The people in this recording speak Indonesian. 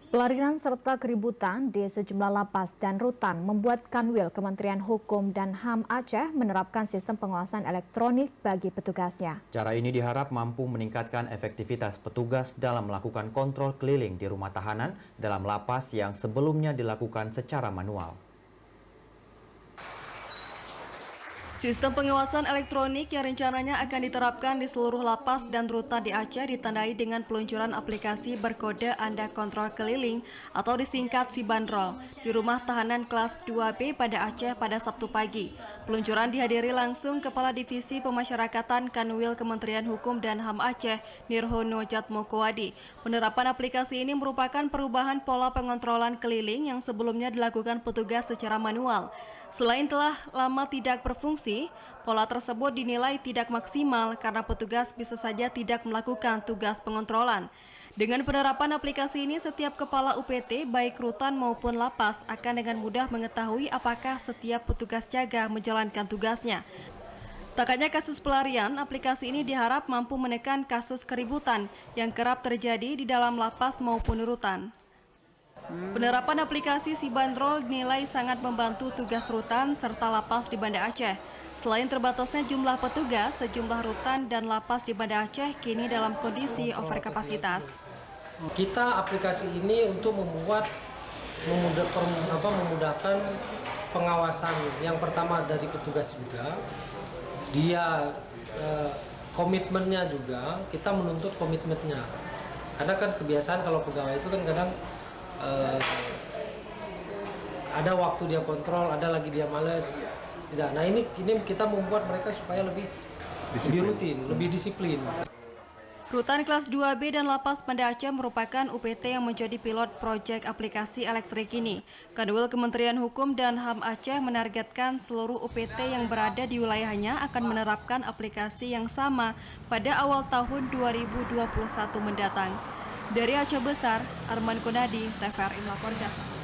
Pelarian serta keributan di sejumlah lapas dan rutan membuat Kanwil Kementerian Hukum dan HAM Aceh menerapkan sistem pengawasan elektronik bagi petugasnya. Cara ini diharap mampu meningkatkan efektivitas petugas dalam melakukan kontrol keliling di rumah tahanan dalam lapas yang sebelumnya dilakukan secara manual. Sistem pengawasan elektronik yang rencananya akan diterapkan di seluruh lapas dan rutan di Aceh ditandai dengan peluncuran aplikasi berkode Anda Kontrol Keliling atau disingkat Sibandrol di rumah tahanan kelas 2B pada Aceh pada Sabtu pagi. Peluncuran dihadiri langsung Kepala Divisi Pemasyarakatan Kanwil Kementerian Hukum dan HAM Aceh, Nirhono Jatmokowadi. Penerapan aplikasi ini merupakan perubahan pola pengontrolan keliling yang sebelumnya dilakukan petugas secara manual. Selain telah lama tidak berfungsi, pola tersebut dinilai tidak maksimal karena petugas bisa saja tidak melakukan tugas pengontrolan. Dengan penerapan aplikasi ini, setiap kepala UPT, baik rutan maupun lapas, akan dengan mudah mengetahui apakah setiap petugas jaga menjalankan tugasnya. Tak hanya kasus pelarian, aplikasi ini diharap mampu menekan kasus keributan yang kerap terjadi di dalam lapas maupun rutan. Penerapan aplikasi Sibandrol dinilai sangat membantu tugas rutan serta lapas di Banda Aceh. Selain terbatasnya jumlah petugas, sejumlah rutan dan lapas di Banda Aceh kini dalam kondisi overkapasitas. Kita aplikasi ini untuk memudahkan pengawasan. Yang pertama dari petugas juga, dia komitmennya juga, kita menuntut komitmennya. Karena kan kebiasaan kalau pegawai itu kan kadang ada waktu dia kontrol, ada lagi dia males. Tidak. Nah ini kita membuat mereka supaya lebih rutin, lebih disiplin. Rutan kelas 2B dan lapas Banda Aceh merupakan UPT yang menjadi pilot proyek aplikasi elektrik ini. Kanwil Kementerian Hukum dan HAM Aceh menargetkan seluruh UPT yang berada di wilayahnya akan menerapkan aplikasi yang sama pada awal tahun 2021 mendatang. Dari Aceh Besar, Arman Kunadi, TVRI melaporkan.